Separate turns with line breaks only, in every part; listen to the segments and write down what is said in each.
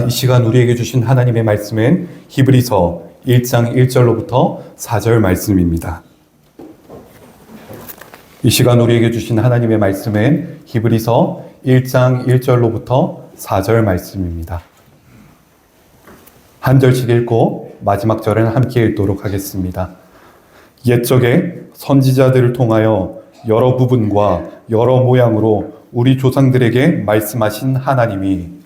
이 시간 우리에게 주신 하나님의 말씀은 히브리서 1장 1절로부터 4절 말씀입니다. 이 시간 우리에게 주신 하나님의 말씀은 히브리서 1장 1절로부터 4절 말씀입니다. 한 절씩 읽고 마지막 절은 함께 읽도록 하겠습니다. 옛적에 선지자들을 통하여 여러 부분과 여러 모양으로 우리 조상들에게 말씀하신 하나님이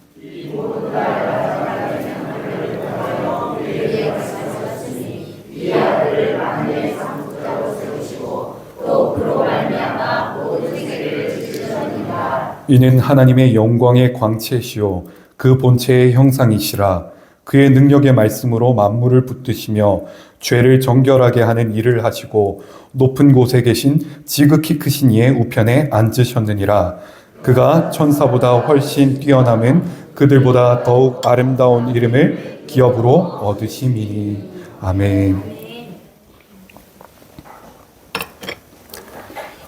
이는 하나님의 영광의 광채시요 그 본체의 형상이시라. 그의 능력의 말씀으로 만물을 붙드시며 죄를 정결하게 하는 일을 하시고 높은 곳에 계신 지극히 크신 이의 우편에 앉으셨느니라. 그가 천사보다 훨씬 뛰어남은 그들보다 더욱 아름다운 이름을 기업으로 얻으심이니. 아멘.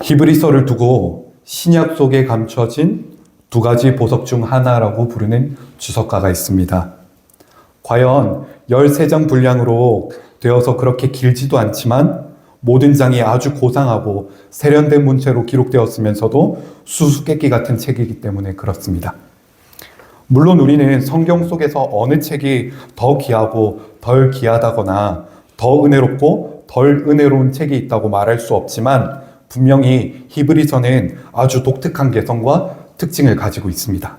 히브리서를 두고 신약 속에 감춰진 두 가지 보석 중 하나라고 부르는 주석가가 있습니다. 과연 13장 분량으로 되어서 그렇게 길지도 않지만 모든 장이 아주 고상하고 세련된 문체로 기록되었으면서도 수수께끼 같은 책이기 때문에 그렇습니다. 물론 우리는 성경 속에서 어느 책이 더 귀하고 덜 귀하다거나 더 은혜롭고 덜 은혜로운 책이 있다고 말할 수 없지만 분명히 히브리서는 아주 독특한 개성과 특징을 가지고 있습니다.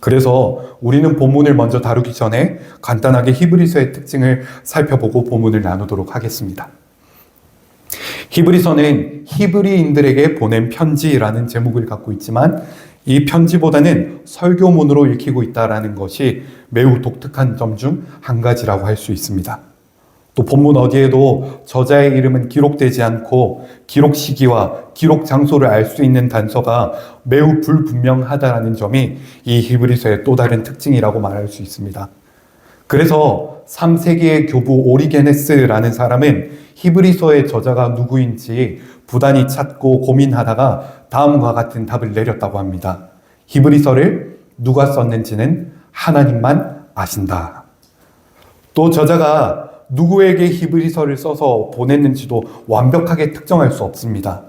그래서 우리는 본문을 먼저 다루기 전에 간단하게 히브리서의 특징을 살펴보고 본문을 나누도록 하겠습니다. 히브리서는 히브리인들에게 보낸 편지라는 제목을 갖고 있지만 이 편지보다는 설교문으로 읽히고 있다는 것이 매우 독특한 점 중 한 가지라고 할 수 있습니다. 또 본문 어디에도 저자의 이름은 기록되지 않고 기록 시기와 기록 장소를 알 수 있는 단서가 매우 불분명하다는 점이 이 히브리서의 또 다른 특징이라고 말할 수 있습니다. 그래서 3세기의 교부 오리게네스라는 사람은 히브리서의 저자가 누구인지 부단히 찾고 고민하다가 다음과 같은 답을 내렸다고 합니다. 히브리서를 누가 썼는지는 하나님만 아신다. 또 저자가 누구에게 히브리서를 써서 보냈는지도 완벽하게 특정할 수 없습니다.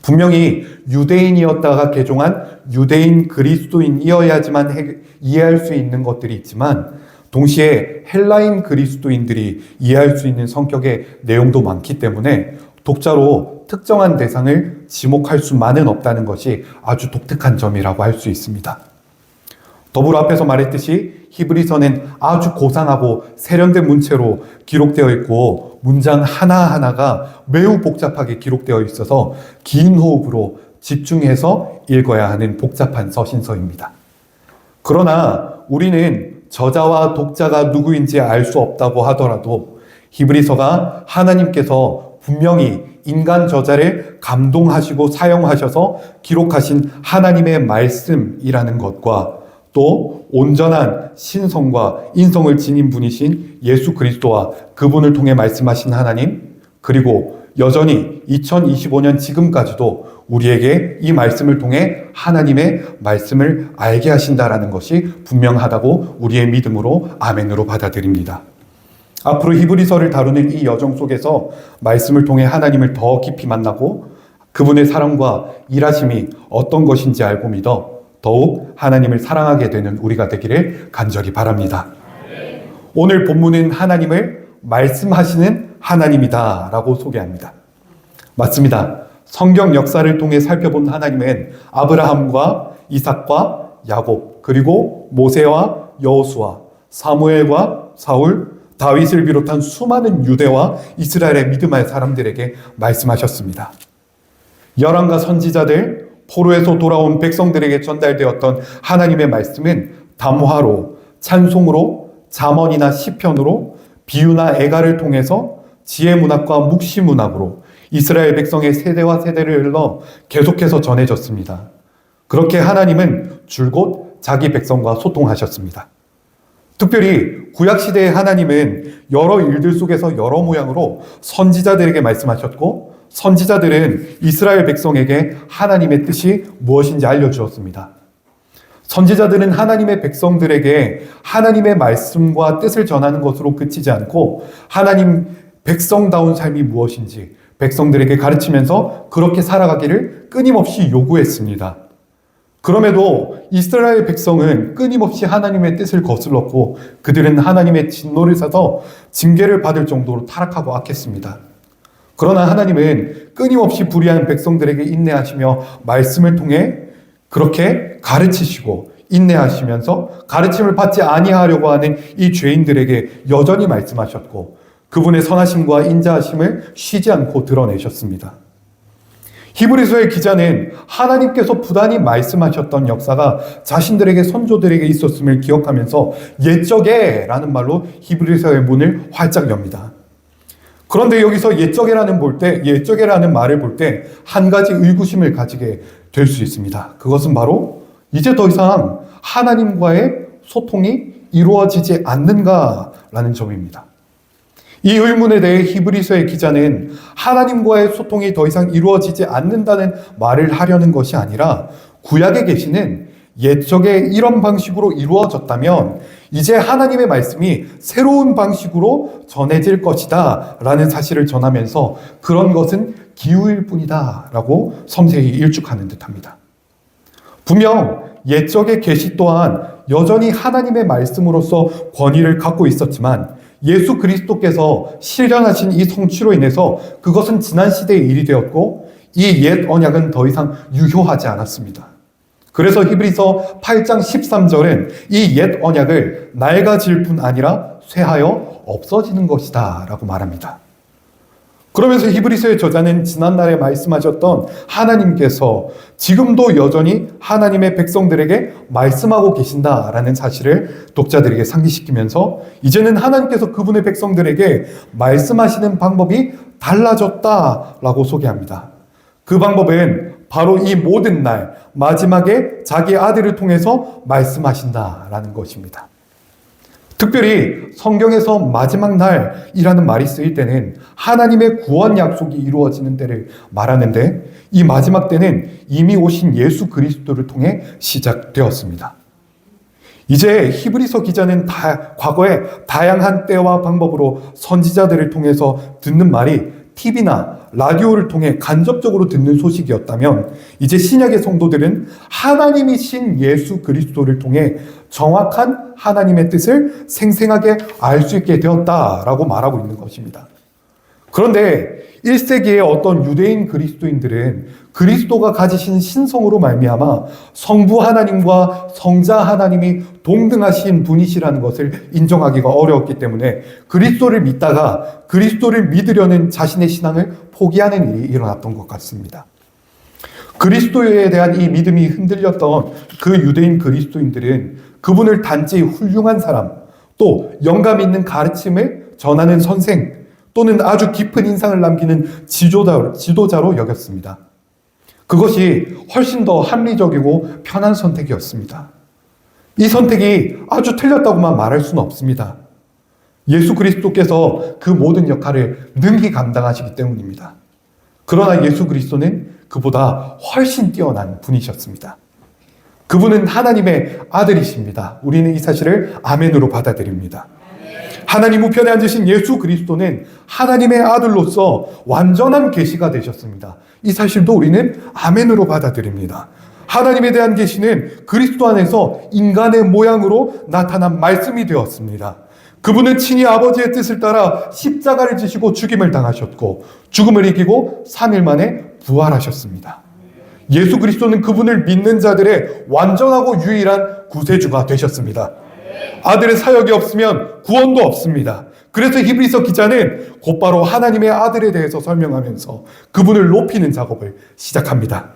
분명히 유대인이었다가 개종한 유대인 그리스도인이어야지만 이해할 수 있는 것들이 있지만 동시에 헬라인 그리스도인들이 이해할 수 있는 성격의 내용도 많기 때문에 독자로 특정한 대상을 지목할 수만은 없다는 것이 아주 독특한 점이라고 할 수 있습니다. 더불어 앞에서 말했듯이 히브리서는 아주 고상하고 세련된 문체로 기록되어 있고 문장 하나하나가 매우 복잡하게 기록되어 있어서 긴 호흡으로 집중해서 읽어야 하는 복잡한 서신서입니다. 그러나 우리는 저자와 독자가 누구인지 알 수 없다고 하더라도 히브리서가 하나님께서 분명히 인간 저자를 감동하시고 사용하셔서 기록하신 하나님의 말씀이라는 것과 또 온전한 신성과 인성을 지닌 분이신 예수 그리스도와 그분을 통해 말씀하신 하나님, 그리고 여전히 2025년 지금까지도 우리에게 이 말씀을 통해 하나님의 말씀을 알게 하신다라는 것이 분명하다고 우리의 믿음으로 아멘으로 받아들입니다. 앞으로 히브리서를 다루는 이 여정 속에서 말씀을 통해 하나님을 더 깊이 만나고 그분의 사랑과 일하심이 어떤 것인지 알고 믿어 더욱 하나님을 사랑하게 되는 우리가 되기를 간절히 바랍니다. 오늘 본문은 하나님을 말씀하시는 하나님이다 라고 소개합니다. 맞습니다. 성경 역사를 통해 살펴본 하나님은 아브라함과 이삭과 야곱, 그리고 모세와 여호수아, 사무엘과 사울, 다윗을 비롯한 수많은 유대와 이스라엘의 믿음할 사람들에게 말씀하셨습니다. 열왕과 선지자들, 포로에서 돌아온 백성들에게 전달되었던 하나님의 말씀은 담화로, 찬송으로, 잠언이나 시편으로, 비유나 애가를 통해서 지혜 문학과 묵시 문학으로 이스라엘 백성의 세대와 세대를 흘러 계속해서 전해졌습니다. 그렇게 하나님은 줄곧 자기 백성과 소통하셨습니다. 특별히 구약시대의 하나님은 여러 일들 속에서 여러 모양으로 선지자들에게 말씀하셨고 선지자들은 이스라엘 백성에게 하나님의 뜻이 무엇인지 알려주었습니다. 선지자들은 하나님의 백성들에게 하나님의 말씀과 뜻을 전하는 것으로 그치지 않고 하나님 백성다운 삶이 무엇인지 백성들에게 가르치면서 그렇게 살아가기를 끊임없이 요구했습니다. 그럼에도 이스라엘 백성은 끊임없이 하나님의 뜻을 거슬렀고 그들은 하나님의 진노를 사서 징계를 받을 정도로 타락하고 악했습니다. 그러나 하나님은 끊임없이 불의한 백성들에게 인내하시며 말씀을 통해 그렇게 가르치시고 인내하시면서 가르침을 받지 아니하려고 하는 이 죄인들에게 여전히 말씀하셨고 그분의 선하심과 인자하심을 쉬지 않고 드러내셨습니다. 히브리서의 기자는 하나님께서 부단히 말씀하셨던 역사가 자신들에게 선조들에게 있었음을 기억하면서 옛적에라는 말로 히브리서의 문을 활짝 엽니다. 그런데 여기서 옛적에라는 말을 볼 때 한 가지 의구심을 가지게 될 수 있습니다. 그것은 바로 이제 더 이상 하나님과의 소통이 이루어지지 않는가라는 점입니다. 이 의문에 대해 히브리서의 기자는 하나님과의 소통이 더 이상 이루어지지 않는다는 말을 하려는 것이 아니라 구약에 계시는 옛적에 이런 방식으로 이루어졌다면 이제 하나님의 말씀이 새로운 방식으로 전해질 것이다 라는 사실을 전하면서 그런 것은 기우일 뿐이다 라고 섬세히 일축하는 듯합니다. 분명 옛적의 계시 또한 여전히 하나님의 말씀으로서 권위를 갖고 있었지만 예수 그리스도께서 실현하신 이 성취로 인해서 그것은 지난 시대의 일이 되었고 이 옛 언약은 더 이상 유효하지 않았습니다. 그래서 히브리서 8장 13절은 이 옛 언약을 낡아질 뿐 아니라 쇠하여 없어지는 것이다 라고 말합니다. 그러면서 히브리서의 저자는 지난날에 말씀하셨던 하나님께서 지금도 여전히 하나님의 백성들에게 말씀하고 계신다라는 사실을 독자들에게 상기시키면서 이제는 하나님께서 그분의 백성들에게 말씀하시는 방법이 달라졌다라고 소개합니다. 그 방법은 바로 이 모든 날 마지막에 자기 아들을 통해서 말씀하신다라는 것입니다. 특별히 성경에서 마지막 날이라는 말이 쓰일 때는 하나님의 구원 약속이 이루어지는 때를 말하는데 이 마지막 때는 이미 오신 예수 그리스도를 통해 시작되었습니다. 이제 히브리서 기자는 과거에 다양한 때와 방법으로 선지자들을 통해서 듣는 말이 TV나 라디오를 통해 간접적으로 듣는 소식이었다면 이제 신약의 성도들은 하나님이신 예수 그리스도를 통해 정확한 하나님의 뜻을 생생하게 알 수 있게 되었다라고 말하고 있는 것입니다. 그런데 1세기의 어떤 유대인 그리스도인들은 그리스도가 가지신 신성으로 말미암아 성부 하나님과 성자 하나님이 동등하신 분이시라는 것을 인정하기가 어려웠기 때문에 그리스도를 믿다가 그리스도를 믿으려는 자신의 신앙을 포기하는 일이 일어났던 것 같습니다. 그리스도에 대한 이 믿음이 흔들렸던 그 유대인 그리스도인들은 그분을 단지 훌륭한 사람, 또 영감 있는 가르침을 전하는 선생, 또는 아주 깊은 인상을 남기는 지도자로 여겼습니다. 그것이 훨씬 더 합리적이고 편한 선택이었습니다. 이 선택이 아주 틀렸다고만 말할 수는 없습니다. 예수 그리스도께서 그 모든 역할을 능히 감당하시기 때문입니다. 그러나 예수 그리스도는 그보다 훨씬 뛰어난 분이셨습니다. 그분은 하나님의 아들이십니다. 우리는 이 사실을 아멘으로 받아들입니다. 하나님 우편에 앉으신 예수 그리스도는 하나님의 아들로서 완전한 계시가 되셨습니다. 이 사실도 우리는 아멘으로 받아들입니다. 하나님에 대한 계시는 그리스도 안에서 인간의 모양으로 나타난 말씀이 되었습니다. 그분은 친히 아버지의 뜻을 따라 십자가를 지시고 죽임을 당하셨고 죽음을 이기고 3일 만에 부활하셨습니다. 예수 그리스도는 그분을 믿는 자들의 완전하고 유일한 구세주가 되셨습니다. 아들의 사역이 없으면 구원도 없습니다. 그래서 히브리서 기자는 곧바로 하나님의 아들에 대해서 설명하면서 그분을 높이는 작업을 시작합니다.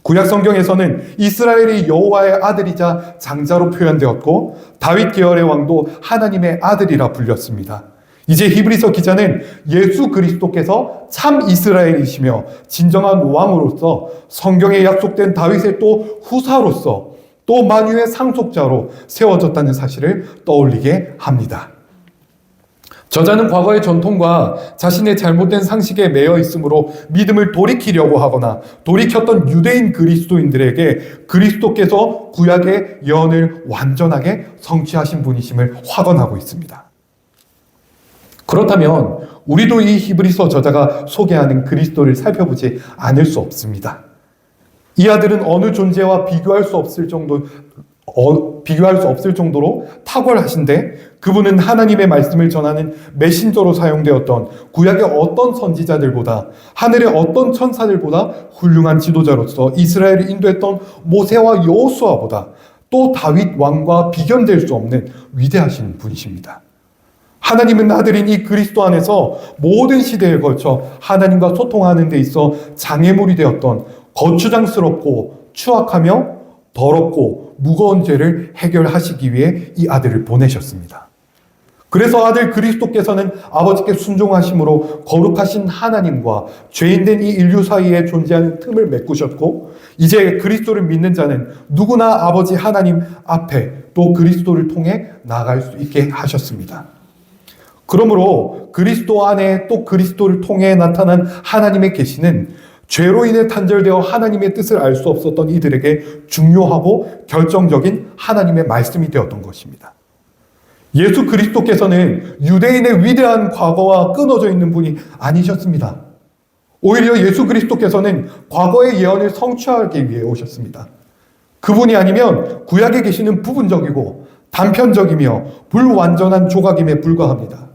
구약 성경에서는 이스라엘이 여호와의 아들이자 장자로 표현되었고 다윗 계열의 왕도 하나님의 아들이라 불렸습니다. 이제 히브리서 기자는 예수 그리스도께서 참 이스라엘이시며 진정한 왕으로서 성경에 약속된 다윗의 또 후사로서 또 만유의 상속자로 세워졌다는 사실을 떠올리게 합니다. 저자는 과거의 전통과 자신의 잘못된 상식에 매여 있으므로 믿음을 돌이키려고 하거나 돌이켰던 유대인 그리스도인들에게 그리스도께서 구약의 예언을 완전하게 성취하신 분이심을 확언하고 있습니다. 그렇다면 우리도 이 히브리서 저자가 소개하는 그리스도를 살펴보지 않을 수 없습니다. 이 아들은 어느 존재와 비교할 수 없을 정도로 탁월하신데 그분은 하나님의 말씀을 전하는 메신저로 사용되었던 구약의 어떤 선지자들보다 하늘의 어떤 천사들보다 훌륭한 지도자로서 이스라엘을 인도했던 모세와 여호수아보다 또 다윗 왕과 비견될 수 없는 위대하신 분이십니다. 하나님은 아들인 이 그리스도 안에서 모든 시대에 걸쳐 하나님과 소통하는 데 있어 장애물이 되었던 거추장스럽고 추악하며 더럽고 무거운 죄를 해결하시기 위해 이 아들을 보내셨습니다. 그래서 아들 그리스도께서는 아버지께 순종하심으로 거룩하신 하나님과 죄인된 이 인류 사이에 존재하는 틈을 메꾸셨고 이제 그리스도를 믿는 자는 누구나 아버지 하나님 앞에 또 그리스도를 통해 나아갈 수 있게 하셨습니다. 그러므로 그리스도 안에 또 그리스도를 통해 나타난 하나님의 계시는 죄로 인해 단절되어 하나님의 뜻을 알 수 없었던 이들에게 중요하고 결정적인 하나님의 말씀이 되었던 것입니다. 예수 그리스도께서는 유대인의 위대한 과거와 끊어져 있는 분이 아니셨습니다. 오히려 예수 그리스도께서는 과거의 예언을 성취하기 위해 오셨습니다. 그분이 아니면 구약에 계시는 부분적이고 단편적이며 불완전한 조각임에 불과합니다.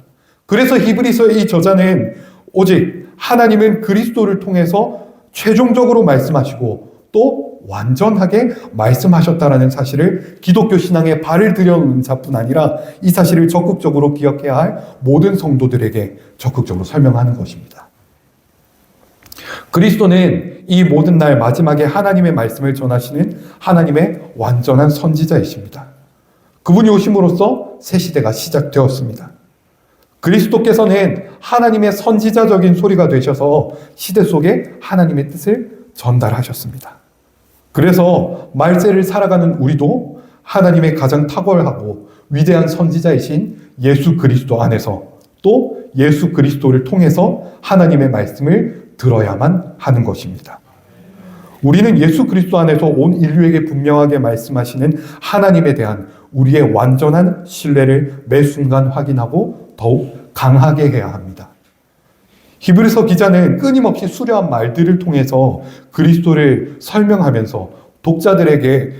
그래서 히브리서의 이 저자는 오직 하나님은 그리스도를 통해서 최종적으로 말씀하시고 또 완전하게 말씀하셨다라는 사실을 기독교 신앙에 발을 들여놓는 자뿐 아니라 이 사실을 적극적으로 기억해야 할 모든 성도들에게 적극적으로 설명하는 것입니다. 그리스도는 이 모든 날 마지막에 하나님의 말씀을 전하시는 하나님의 완전한 선지자이십니다. 그분이 오심으로써 새 시대가 시작되었습니다. 그리스도께서는 하나님의 선지자적인 소리가 되셔서 시대 속에 하나님의 뜻을 전달하셨습니다. 그래서 말세를 살아가는 우리도 하나님의 가장 탁월하고 위대한 선지자이신 예수 그리스도 안에서 또 예수 그리스도를 통해서 하나님의 말씀을 들어야만 하는 것입니다. 우리는 예수 그리스도 안에서 온 인류에게 분명하게 말씀하시는 하나님에 대한 우리의 완전한 신뢰를 매 순간 확인하고 더욱 강하게 해야 합니다. 히브리서 기자는 끊임없이 수려한 말들을 통해서 그리스도를 설명하면서 독자들에게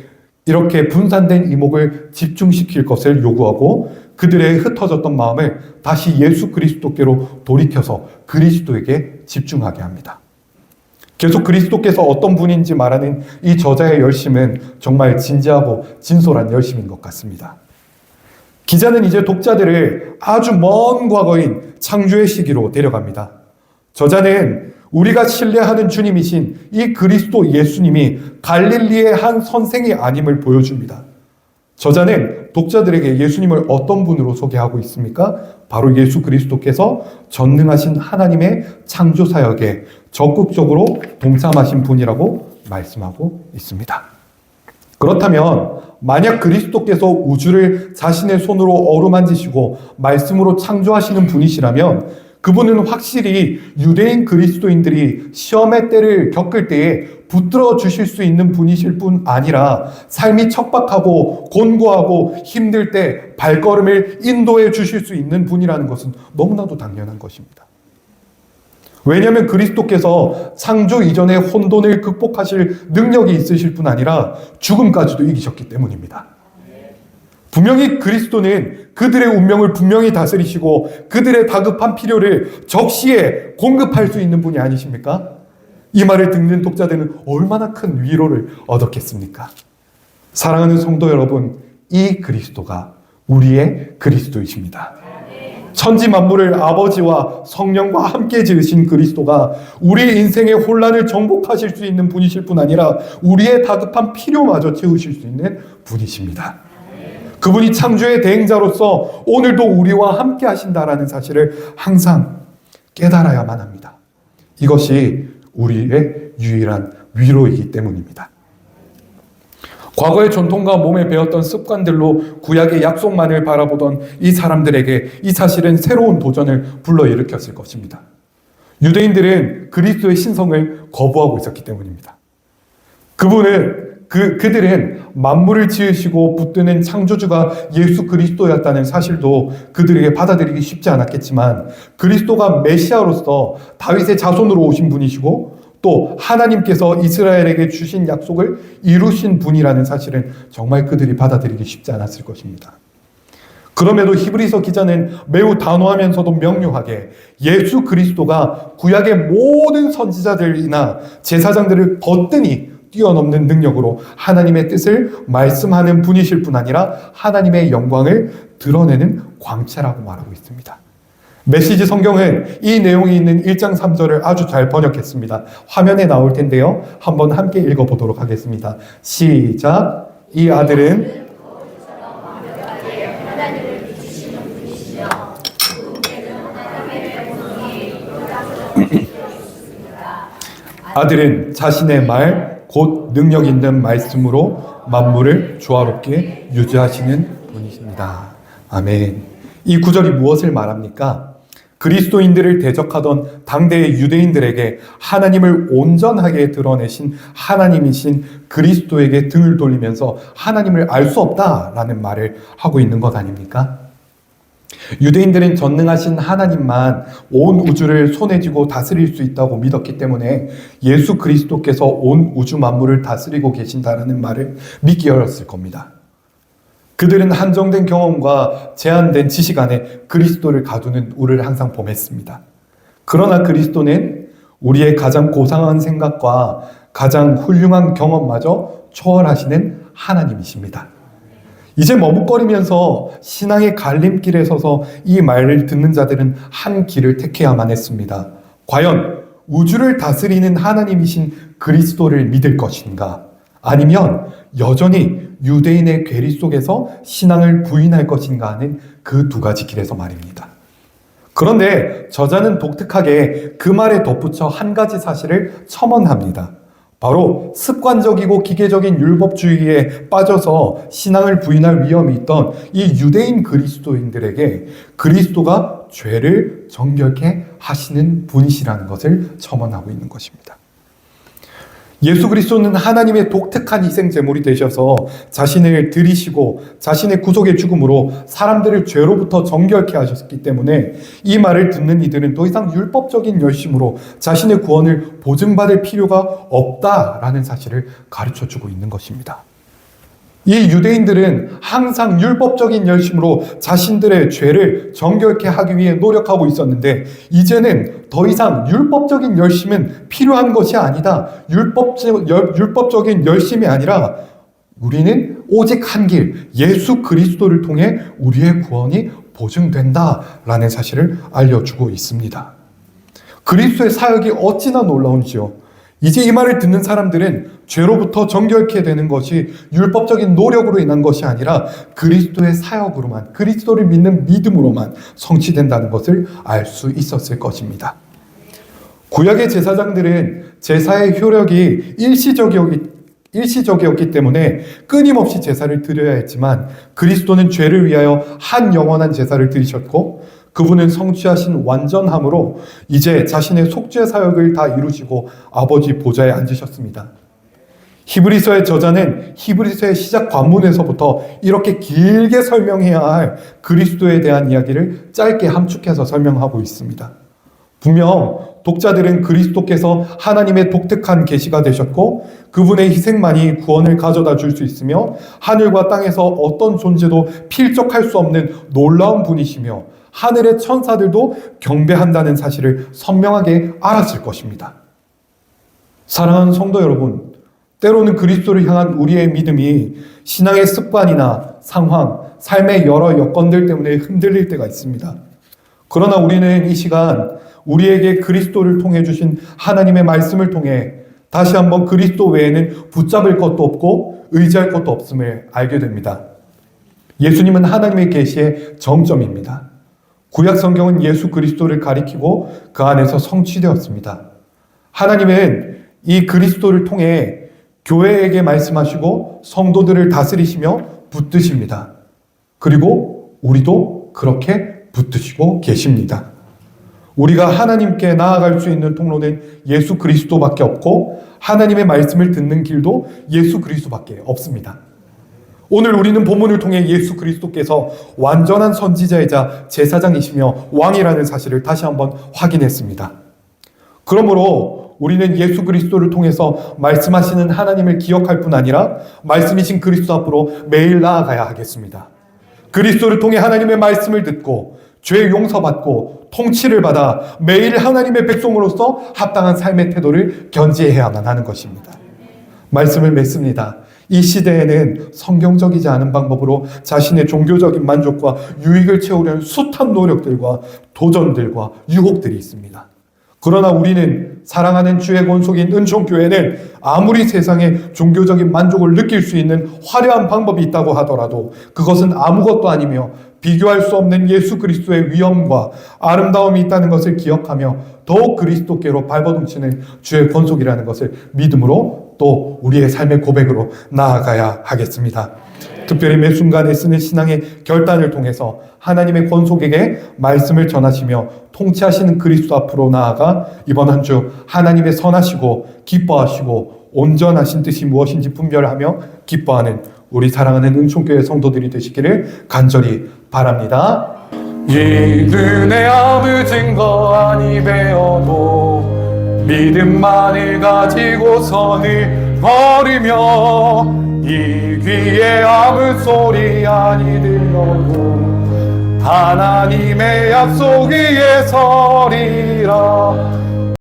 이렇게 분산된 이목을 집중시킬 것을 요구하고 그들의 흩어졌던 마음을 다시 예수 그리스도께로 돌이켜서 그리스도에게 집중하게 합니다. 계속 그리스도께서 어떤 분인지 말하는 이 저자의 열심은 정말 진지하고 진솔한 열심인 것 같습니다. 기자는 이제 독자들을 아주 먼 과거인 창조의 시기로 데려갑니다. 저자는 우리가 신뢰하는 주님이신 이 그리스도 예수님이 갈릴리의 한 선생이 아님을 보여줍니다. 저자는 독자들에게 예수님을 어떤 분으로 소개하고 있습니까? 바로 예수 그리스도께서 전능하신 하나님의 창조 사역에 적극적으로 동참하신 분이라고 말씀하고 있습니다. 그렇다면 만약 그리스도께서 우주를 자신의 손으로 어루만지시고 말씀으로 창조하시는 분이시라면 그분은 확실히 유대인 그리스도인들이 시험의 때를 겪을 때에 붙들어 주실 수 있는 분이실 뿐 아니라 삶이 척박하고 곤고하고 힘들 때 발걸음을 인도해 주실 수 있는 분이라는 것은 너무나도 당연한 것입니다. 왜냐하면 그리스도께서 창조 이전의 혼돈을 극복하실 능력이 있으실 뿐 아니라 죽음까지도 이기셨기 때문입니다. 분명히 그리스도는 그들의 운명을 분명히 다스리시고 그들의 다급한 필요를 적시에 공급할 수 있는 분이 아니십니까? 이 말을 듣는 독자들은 얼마나 큰 위로를 얻었겠습니까? 사랑하는 성도 여러분, 이 그리스도가 우리의 그리스도이십니다. 천지 만물을 아버지와 성령과 함께 지으신 그리스도가 우리 인생의 혼란을 정복하실 수 있는 분이실 뿐 아니라 우리의 다급한 필요마저 채우실 수 있는 분이십니다. 그분이 창조의 대행자로서 오늘도 우리와 함께 하신다라는 사실을 항상 깨달아야만 합니다. 이것이 우리의 유일한 위로이기 때문입니다. 과거의 전통과 몸에 배웠던 습관들로 구약의 약속만을 바라보던 이 사람들에게 이 사실은 새로운 도전을 불러일으켰을 것입니다. 유대인들은 그리스도의 신성을 거부하고 있었기 때문입니다. 그들은 만물을 지으시고 붙드는 창조주가 예수 그리스도였다는 사실도 그들에게 받아들이기 쉽지 않았겠지만, 그리스도가 메시아로서 다윗의 자손으로 오신 분이시고 또 하나님께서 이스라엘에게 주신 약속을 이루신 분이라는 사실은 정말 그들이 받아들이기 쉽지 않았을 것입니다. 그럼에도 히브리서 기자는 매우 단호하면서도 명료하게 예수 그리스도가 구약의 모든 선지자들이나 제사장들을 거뜬히 뛰어넘는 능력으로 하나님의 뜻을 말씀하는 분이실 뿐 아니라 하나님의 영광을 드러내는 광채라고 말하고 있습니다. 메시지 성경은 이 내용이 있는 1장 3절을 아주 잘 번역했습니다. 화면에 나올 텐데요. 한번 함께 읽어보도록 하겠습니다. 시작. 이 아들은 아들은 자신의 말, 곧 능력 있는 말씀으로 만물을 조화롭게 유지하시는 분이십니다. 아멘. 이 구절이 무엇을 말합니까? 그리스도인들을 대적하던 당대의 유대인들에게 하나님을 온전하게 드러내신 하나님이신 그리스도에게 등을 돌리면서 하나님을 알 수 없다라는 말을 하고 있는 것 아닙니까? 유대인들은 전능하신 하나님만 온 우주를 손에 쥐고 다스릴 수 있다고 믿었기 때문에 예수 그리스도께서 온 우주 만물을 다스리고 계신다라는 말을 믿기 어렸을 겁니다. 그들은 한정된 경험과 제한된 지식 안에 그리스도를 가두는 우를 항상 범했습니다. 그러나 그리스도는 우리의 가장 고상한 생각과 가장 훌륭한 경험마저 초월하시는 하나님이십니다. 이제 머뭇거리면서 신앙의 갈림길에 서서 이 말을 듣는 자들은 한 길을 택해야만 했습니다. 과연 우주를 다스리는 하나님이신 그리스도를 믿을 것인가? 아니면 여전히 유대인의 괴리 속에서 신앙을 부인할 것인가 하는 그 두 가지 길에서 말입니다. 그런데 저자는 독특하게 그 말에 덧붙여 한 가지 사실을 첨언합니다. 바로 습관적이고 기계적인 율법주의에 빠져서 신앙을 부인할 위험이 있던 이 유대인 그리스도인들에게 그리스도가 죄를 정결케 하시는 분이시라는 것을 첨언하고 있는 것입니다. 예수 그리스도는 하나님의 독특한 희생 제물이 되셔서 자신을 드리시고 자신의 구속의 죽음으로 사람들을 죄로부터 정결케 하셨기 때문에 이 말을 듣는 이들은 더 이상 율법적인 열심으로 자신의 구원을 보증받을 필요가 없다라는 사실을 가르쳐주고 있는 것입니다. 이 유대인들은 항상 율법적인 열심으로 자신들의 죄를 정결케 하기 위해 노력하고 있었는데, 이제는 더 이상 율법적인 열심은 필요한 것이 아니다. 율법적인 열심이 아니라 우리는 오직 한 길, 예수 그리스도를 통해 우리의 구원이 보증된다라는 사실을 알려주고 있습니다. 그리스도의 사역이 어찌나 놀라운지요. 이제 이 말을 듣는 사람들은 죄로부터 정결케 되는 것이 율법적인 노력으로 인한 것이 아니라 그리스도의 사역으로만, 그리스도를 믿는 믿음으로만 성취된다는 것을 알 수 있었을 것입니다. 구약의 제사장들은 제사의 효력이 일시적이었기 때문에 끊임없이 제사를 드려야 했지만, 그리스도는 죄를 위하여 한 영원한 제사를 드리셨고 그분은 성취하신 완전함으로 이제 자신의 속죄 사역을 다 이루시고 아버지 보좌에 앉으셨습니다. 히브리서의 저자는 히브리서의 시작 관문에서부터 이렇게 길게 설명해야 할 그리스도에 대한 이야기를 짧게 함축해서 설명하고 있습니다. 분명 독자들은 그리스도께서 하나님의 독특한 계시가 되셨고 그분의 희생만이 구원을 가져다 줄 수 있으며 하늘과 땅에서 어떤 존재도 필적할 수 없는 놀라운 분이시며 하늘의 천사들도 경배한다는 사실을 선명하게 알았을 것입니다. 사랑하는 성도 여러분, 때로는 그리스도를 향한 우리의 믿음이 신앙의 습관이나 상황, 삶의 여러 여건들 때문에 흔들릴 때가 있습니다. 그러나 우리는 이 시간 우리에게 그리스도를 통해 주신 하나님의 말씀을 통해 다시 한번 그리스도 외에는 붙잡을 것도 없고 의지할 것도 없음을 알게 됩니다. 예수님은 하나님의 계시의 정점입니다. 구약 성경은 예수 그리스도를 가리키고 그 안에서 성취되었습니다. 하나님은 이 그리스도를 통해 교회에게 말씀하시고 성도들을 다스리시며 붙드십니다. 그리고 우리도 그렇게 붙드시고 계십니다. 우리가 하나님께 나아갈 수 있는 통로는 예수 그리스도밖에 없고 하나님의 말씀을 듣는 길도 예수 그리스도밖에 없습니다. 오늘 우리는 본문을 통해 예수 그리스도께서 완전한 선지자이자 제사장이시며 왕이라는 사실을 다시 한번 확인했습니다. 그러므로 우리는 예수 그리스도를 통해서 말씀하시는 하나님을 기억할 뿐 아니라 말씀이신 그리스도 앞으로 매일 나아가야 하겠습니다. 그리스도를 통해 하나님의 말씀을 듣고 죄 용서받고 통치를 받아 매일 하나님의 백성으로서 합당한 삶의 태도를 견지해야만 하는 것입니다. 말씀을 맺습니다. 이 시대에는 성경적이지 않은 방법으로 자신의 종교적인 만족과 유익을 채우려는 숱한 노력들과 도전들과 유혹들이 있습니다. 그러나 우리는 사랑하는 주의 권속인 은총교회는 아무리 세상에 종교적인 만족을 느낄 수 있는 화려한 방법이 있다고 하더라도 그것은 아무것도 아니며 비교할 수 없는 예수 그리스도의 위엄과 아름다움이 있다는 것을 기억하며 더욱 그리스도께로 발버둥치는 주의 권속이라는 것을 믿음으로 또 우리의 삶의 고백으로 나아가야 하겠습니다. 특별히 매 순간에 쓰는 신앙의 결단을 통해서 하나님의 권속에게 말씀을 전하시며 통치하시는 그리스도 앞으로 나아가 이번 한 주 하나님의 선하시고 기뻐하시고 온전하신 뜻이 무엇인지 분별하며 기뻐하는 우리 사랑하는 은총교회 성도들이 되시기를 간절히 바랍니다. 이 은혜 아무 증거 아니 배워도 믿음만을 가지고 선을 걸으며 이 귀에 아무 소리 아니 들려도 하나님의 약속 위에 서리라.